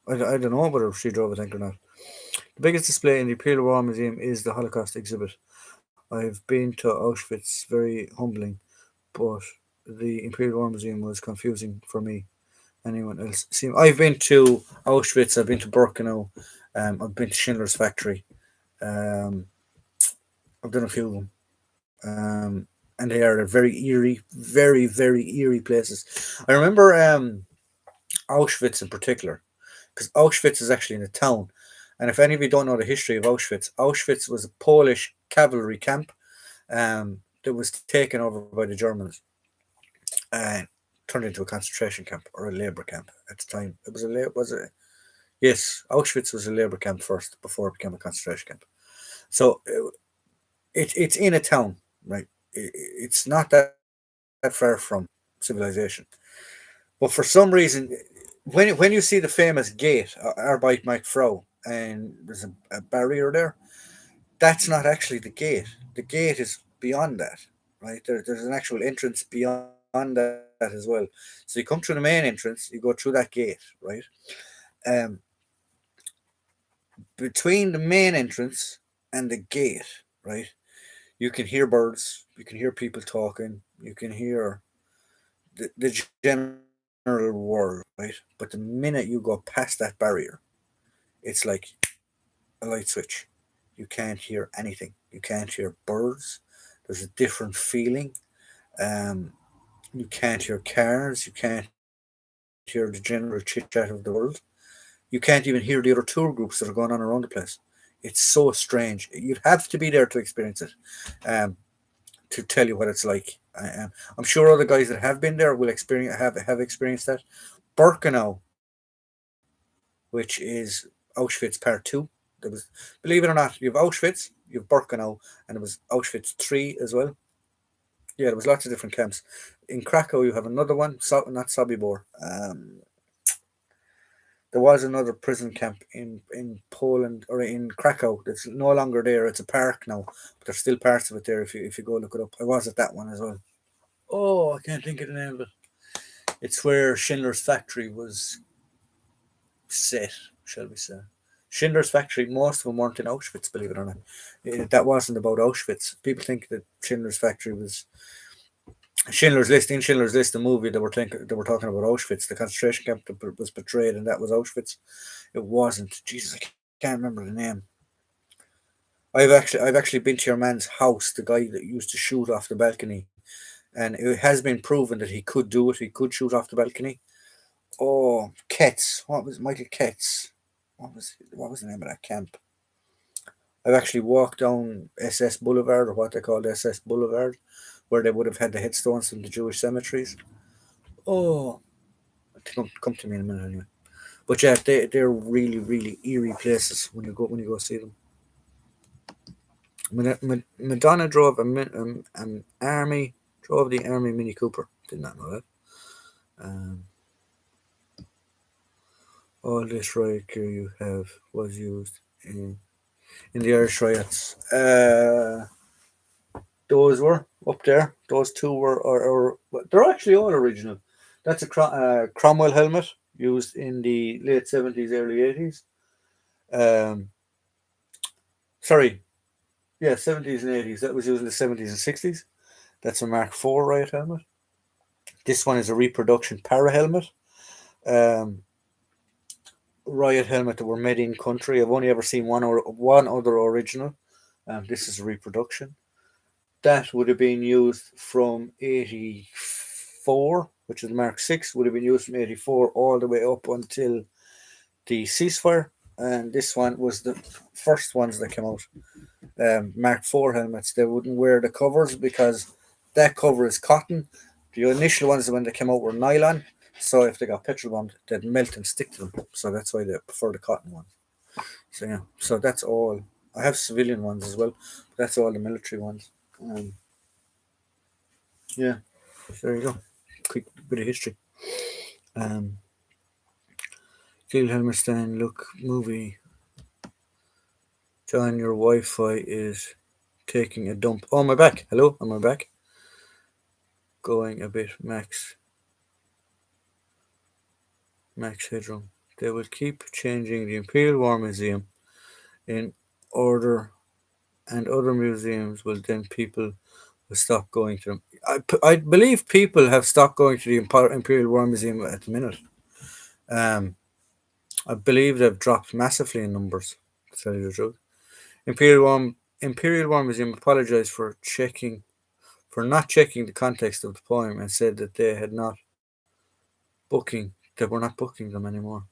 I don't know whether she drove a tank or not. The biggest display in the Imperial War Museum is the Holocaust exhibit. I've been to Auschwitz, very humbling, but the Imperial War Museum was confusing for me. Anyone else? See, I've been to Auschwitz, I've been to Birkenau, I've been to Schindler's Factory. Um, I've done a few of them. And they are very eerie, very, very eerie places. I remember Auschwitz in particular, because Auschwitz is actually in a town. And if any of you don't know the history of Auschwitz, Auschwitz was a Polish cavalry camp that was taken over by the Germans and turned into a concentration camp or a labor camp at the time. It was was it? Yes, Auschwitz was a labor camp first before it became a concentration camp. So it's in a town, right? It's not that far from civilization. But for some reason, when you see the famous gate, Arbeit macht Frau, and there's a barrier there, that's not actually the gate. The gate is beyond that, right? There's an actual entrance beyond that as well. So you come through the main entrance, you go through that gate, right? Um, Between the main entrance and the gate, right? You can hear birds, you can hear people talking, you can hear the general world, right? But the minute you go past that barrier, it's like a light switch. You can't hear anything. You can't hear birds. There's a different feeling. Um, you can't hear cars. You can't hear the general chit chat of the world. You can't even hear the other tour groups that are going on around the place. It's so strange. You'd have to be there to experience it, um, to tell you what it's like. I'm sure other guys that have been there will have experienced that. Birkenau, which is Auschwitz Part Two. There was, believe it or not, you have Auschwitz, you have Birkenau, and it was Auschwitz 3 as well. Yeah, there was lots of different camps. In Krakow, you have another one, not Sobibor. There was another prison camp in Poland or in Krakow that's no longer there. It's a park now, but there's still parts of it there if you go look it up. I was at that one as well. Oh, I can't think of the name of it. It's where Schindler's Factory was set, shall we say. Schindler's Factory, most of them weren't in Auschwitz, believe it or not. That wasn't about Auschwitz. People think that Schindler's Factory was Schindler's List. In Schindler's List, the movie they were talking about Auschwitz, the concentration camp that was portrayed, and that was Auschwitz. It wasn't. Jesus, I can't remember the name. I've actually been to your man's house, the guy that used to shoot off the balcony, and it has been proven that he could do it. He could shoot off the balcony. Oh, Ketz. What was Michael Ketz? What was the name of that camp? I've actually walked down SS Boulevard, or what they called SS Boulevard, where they would have had the headstones from the Jewish cemeteries. Oh, come to me in a minute anyway. But yeah, they're really really eerie places when you go see them. Madonna drove an army drove the army Mini Cooper. Did not know that. Um, All this riot gear you have was used in the Irish riots. Those were up there. Those two were, well, they're actually all original. That's a Cromwell helmet used in the late 70s, early 80s. Um, sorry, yeah, 70s and 80s. That was used in the 70s and 60s. That's a Mark IV riot helmet. This one is a reproduction para helmet. Um, Riot helmet that were made in country. I've only ever seen one other original. This is a reproduction. That would have been used from 84, which is Mark 6, would have been used from 84 all the way up until the ceasefire. And this one was the first ones that came out. Mark 4 helmets, they wouldn't wear the covers because that cover is cotton. The initial ones when they came out were nylon. So if they got petrol bombed, they'd melt and stick to them. So that's why they prefer the cotton ones. So yeah, so that's all. I have civilian ones as well. But that's all the military ones. Um, yeah, so there you go. Quick bit of history. Um, Steel helmet stand. Look, movie. John, your Wi-Fi is taking a dump. Oh, my back. Hello, am I back? Going a bit max headroom. They will keep changing the Imperial War Museum in order, and other museums will then people will stop going to them. I believe people have stopped going to the Imperial War Museum at the minute. Um, I believe they've dropped massively in numbers, to tell you the truth. Imperial War Museum apologized for not checking the context of the poem and said that they were not booking them anymore.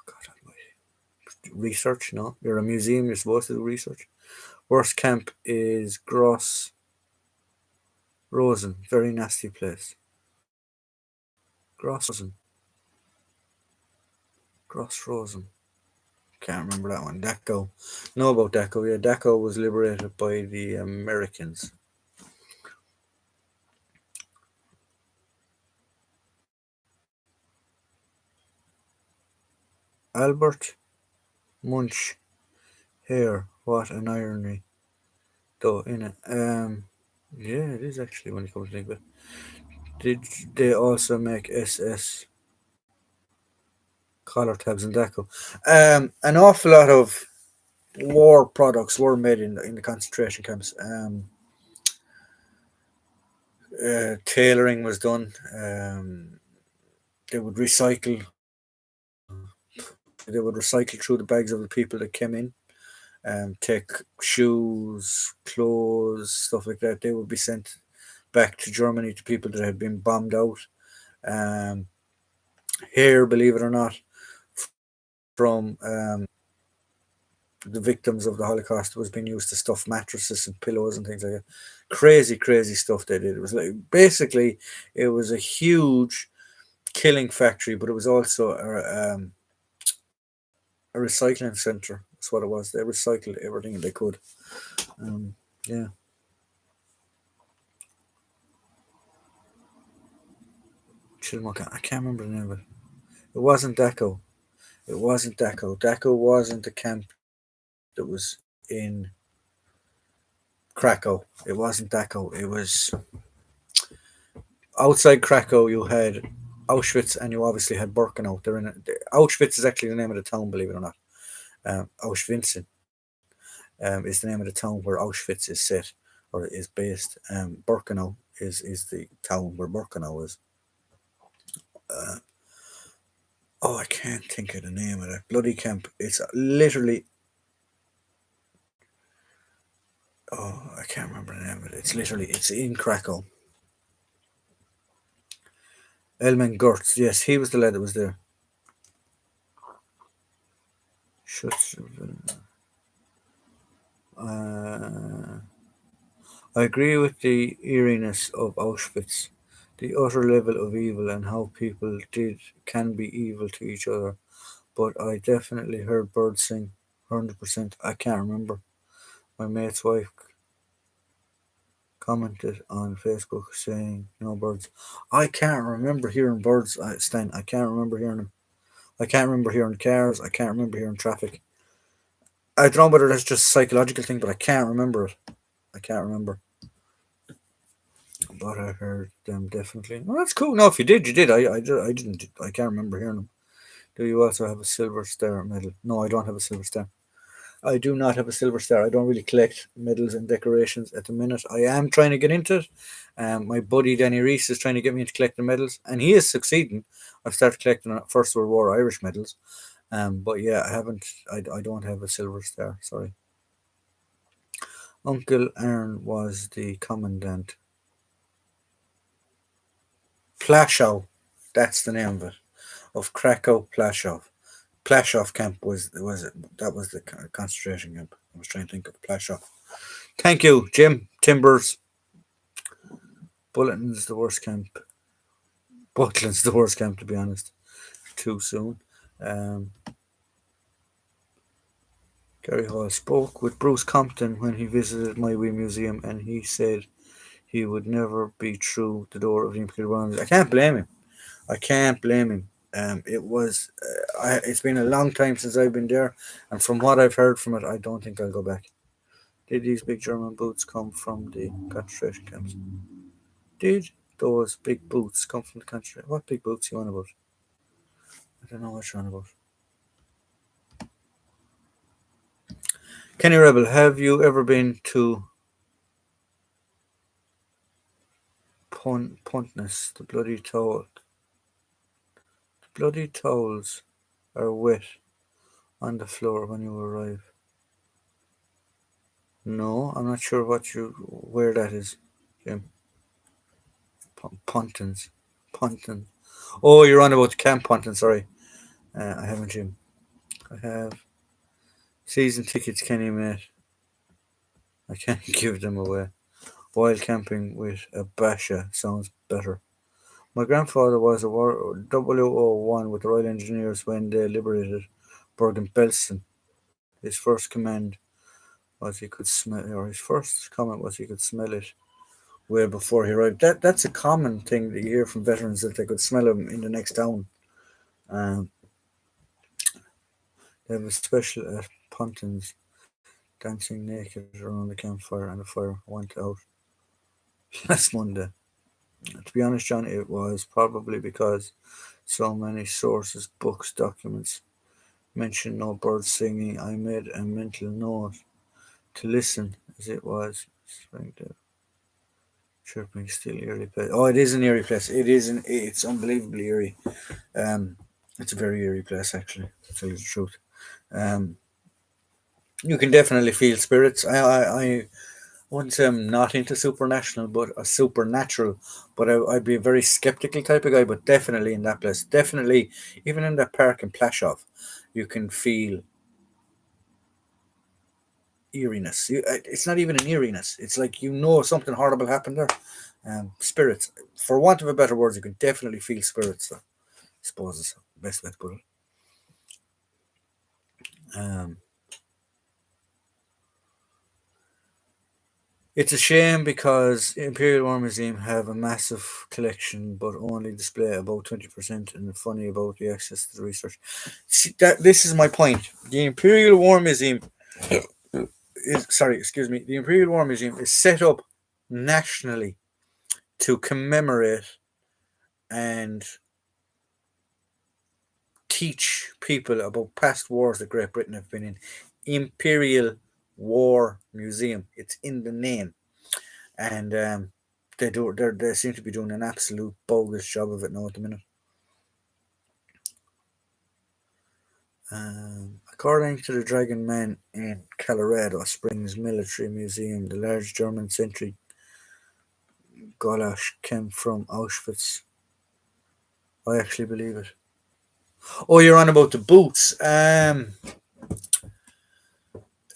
God almighty. Research, no? You're a museum, you're supposed to do research. Worst camp is Gross Rosen. Very nasty place. Gross Rosen. Gross Rosen. Can't remember that one. Dachau. Know about Dachau. Yeah, Dachau was liberated by the Americans. Albert Munch Hare. What an irony, though, in it. Yeah, it is actually when you come to think of it. Did they also make SS collar tabs in Dachau? An awful lot of war products were made in the concentration camps. Tailoring was done. They would recycle. They would recycle through the bags of the people that came in. Take shoes, clothes, stuff like that. They would be sent back to Germany to people that had been bombed out. Um, Here, believe it or not, from the victims of the Holocaust was being used to stuff mattresses and pillows and things like that. Crazy, crazy stuff they did. It was like basically it was a huge killing factory, but it was also a recycling center. That's what it was. They recycled everything they could. Um, yeah, Chilmot. I can't remember the name of it. It wasn't Dachau. It wasn't Dachau. Dachau wasn't the camp that was in Krakow. It wasn't Dachau. It was outside Krakow. You had Auschwitz, and you obviously had Birkenau. They're in it. Auschwitz is actually the name of the town, believe it or not. Auschwitz is the name of the town where Auschwitz is set or is based. Birkenau is the town where Birkenau is. Uh, oh, I can't think of the name of that bloody camp. It's literally. Oh, I can't remember the name of it. It's in Krakow. Elman Gertz, yes, he was the lad that was there. Schutz. Uh, I agree with the eeriness of Auschwitz, the utter level of evil and how people did can be evil to each other. But I definitely heard birds sing, 100%. I can't remember. My mate's wife commented on Facebook saying no birds. I can't remember hearing birds, Stan. I can't remember hearing them. I can't remember hearing cars. I can't remember hearing traffic. I don't know whether that's just a psychological thing, but I can't remember it. I can't remember. But I heard them definitely. Well, that's cool. No, if you did, you did. I didn't. I can't remember hearing them. Do you also have a silver star medal? No, I don't have a silver star. I do not have a silver star. I don't really collect medals and decorations at the minute. I am trying to get into it. My buddy Danny Reese is trying to get me into collecting medals, and he is succeeding. I've started collecting First World War Irish medals. But yeah, I haven't. I don't have a silver star. Sorry. Uncle Aaron was the commandant. Plaszow, that's the name of it, of Krakow Plaszow. Plaszow camp was that was the concentration camp. I was trying to think of Plaszow. Thank you, Jim Timbers. Bulletin's the worst camp. Buckland's the worst camp, to be honest. Too soon. Um, Gary Hall spoke with Bruce Compton when he visited My Wee Museum, and he said he would never be through the door of the Imperial Museum. I can't blame him. I can't blame him. It was. It's been a long time since I've been there, and from what I've heard from it, I don't think I'll go back. Did these big German boots come from the concentration camps? Did those big boots come from the concentration? What big boots you on about? I don't know what you're on about. Kenny Rebel, have you ever been to Puntness? The bloody towels are wet on the floor when you arrive. No, I'm not sure where that is, Jim. Pontins. Ponton. Oh, you're on about Camp Ponton, sorry. I haven't, Jim. I have season tickets, Kenny, mate. I can't give them away. Wild camping with a basha sounds better. My grandfather was a W01 with the Royal Engineers when they liberated Bergen-Belsen. His first command was he could smell, or his first comment was he could smell it way before he arrived. That's a common thing that you hear from veterans that they could smell him in the next town. Um, they have a special at Pontins, dancing naked around the campfire, and the fire went out last Monday. To be honest, John, it was probably because so many sources, books, documents mention no birds singing. I made a mental note to listen as it was chirping still eerie place. Oh, it is an eerie place. It's unbelievably eerie. Um, it's a very eerie place, actually, to tell you the truth. Um, you can definitely feel spirits. I wouldn't say I'm not into supernatural, but I'd be a very skeptical type of guy. But definitely in that place, definitely even in that park in Plaszow, you can feel eeriness. It's not even an eeriness. It's like something horrible happened there. Spirits, for want of a better word, you can definitely feel spirits. I suppose is the best way to put it. Um, It's a shame because Imperial War Museum have a massive collection, but only display about 20%. And funny about the access to the research. See, this is my point. The Imperial War Museum excuse me. The Imperial War Museum is set up nationally to commemorate and teach people about past wars that Great Britain have been in. Imperial War Museum. It's in the name. And they seem to be doing an absolute bogus job of it now at the minute. According to the Dragon Man in Colorado Springs Military Museum, the large German sentry Gulasch came from Auschwitz. I actually believe it. Oh, you're on about the boots.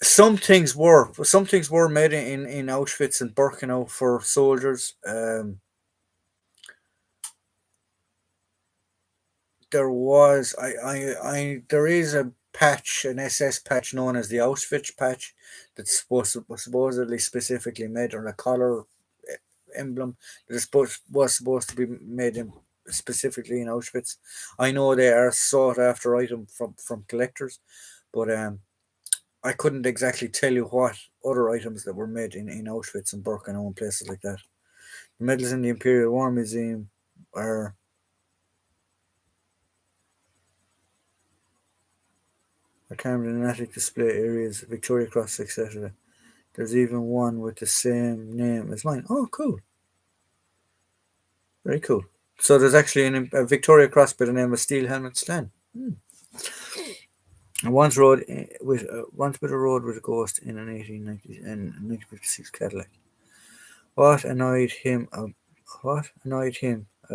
Some things were made in Auschwitz and Birkenau for soldiers. There is a patch, an SS patch known as the Auschwitz patch, that's supposedly specifically made on a collar emblem that was supposed to be made in specifically in Auschwitz. I know they are sought after item from collectors, but I couldn't exactly tell you what other items that were made in Auschwitz and Birkenau and places like that. The medals in the Imperial War Museum are carved in attic display areas, Victoria Cross, etc. There's even one with the same name as mine. Oh, cool. Very cool. So there's actually a Victoria Cross by the name of Steel Helmet Slan. And once with a road with a ghost in an 1890 and 1956 Cadillac. What annoyed him a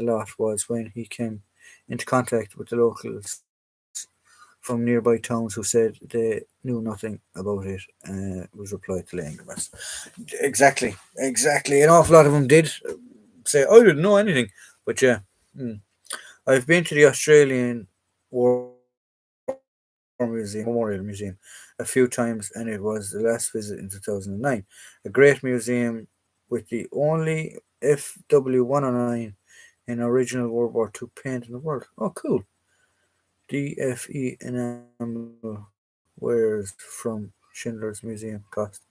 lot was when he came into contact with the locals from nearby towns who said they knew nothing about it. Was replied to Langermas. Exactly. An awful lot of them did say, "I didn't know anything," but yeah, I've been to the Australian War Memorial Museum a few times, and it was the last visit in 2009. A great museum with the only FW109 in original World War II paint in the world. Oh, cool. DFE enamel wares from Schindler's Museum cost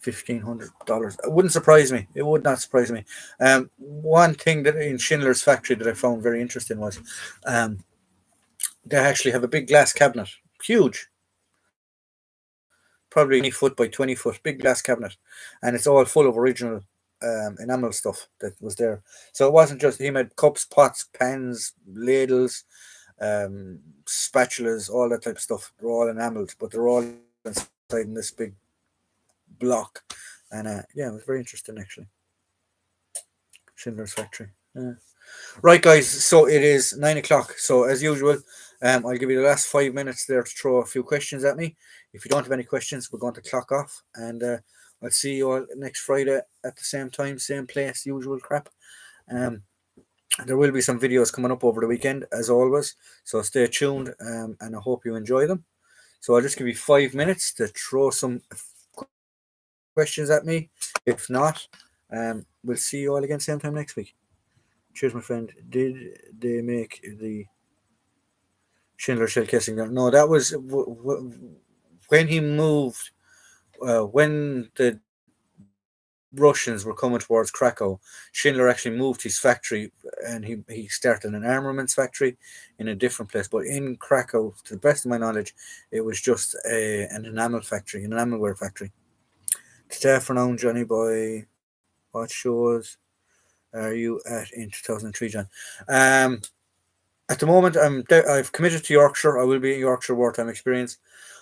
$1,500. It wouldn't surprise me. It would not surprise me. One thing that in Schindler's factory that I found very interesting was they actually have a big glass cabinet, huge, probably 20 foot by 20 foot, big glass cabinet, and it's all full of original enamel stuff that was there. So it wasn't just he made cups, pots, pans, ladles, spatulas, all that type of stuff. They're all enameled, but they're all inside in this big block. And yeah, it was very interesting actually. Schindler's Factory. Yeah. Right, guys. So it is 9 o'clock. So as usual, I'll give you the last 5 minutes there to throw a few questions at me. If you don't have any questions, we're going to clock off, and I'll see you all next Friday at the same time, same place, usual crap. Um, there will be some videos coming up over the weekend, as always. So stay tuned, and I hope you enjoy them. So I'll just give you 5 minutes to throw some questions at me. If not, we'll see you all again same time next week. Cheers, my friend. Did they make the Schindler shell casing? No, that was when he moved. When the Russians were coming towards Krakow, Schindler actually moved his factory, and he started an armaments factory in a different place. But in Krakow, to the best of my knowledge, it was just an enamel factory, an enamelware factory. Staff renowned Johnny Boy. What shows are you at in 2003, John? At the moment, I've committed to Yorkshire. I will be in Yorkshire Wartime Experience.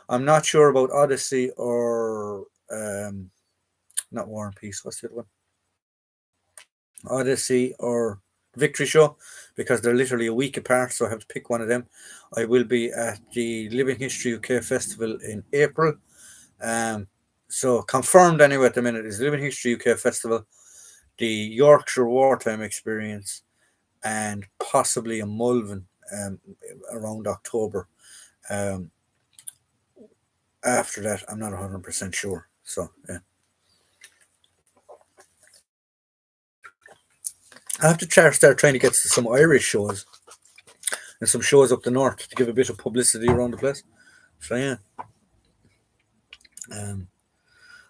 I'm not sure about Odyssey or not War and Peace. What's the other one? Odyssey or Victory Show, because they're literally a week apart. So I have to pick one of them. I will be at the Living History UK Festival in April. So confirmed anyway at the minute is Living History UK Festival, the Yorkshire Wartime Experience, and possibly a Mulvin around October. After that, I'm not 100% sure. So, yeah. I have to start trying to get to some Irish shows and some shows up the north to give a bit of publicity around the place. So, yeah.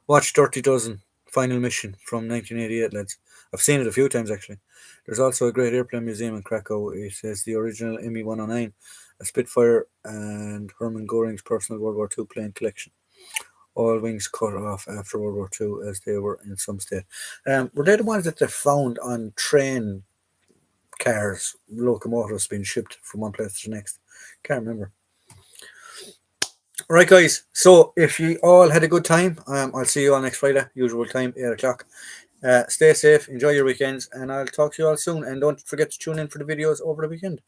Watch Dirty Dozen, Final Mission from 1988, lads. I've seen it a few times, actually. There's also a great airplane museum in Krakow. It has the original Mi 109, a Spitfire, and Hermann Goring's personal World War II plane collection. All wings cut off after World War II as they were in some state. Were they the ones that they found on train cars, locomotives being shipped from one place to the next? Can't remember. Right, guys. So if you all had a good time, I'll see you all next Friday, usual time, 8 o'clock. Stay safe, enjoy your weekends, and I'll talk to you all soon. And don't forget to tune in for the videos over the weekend.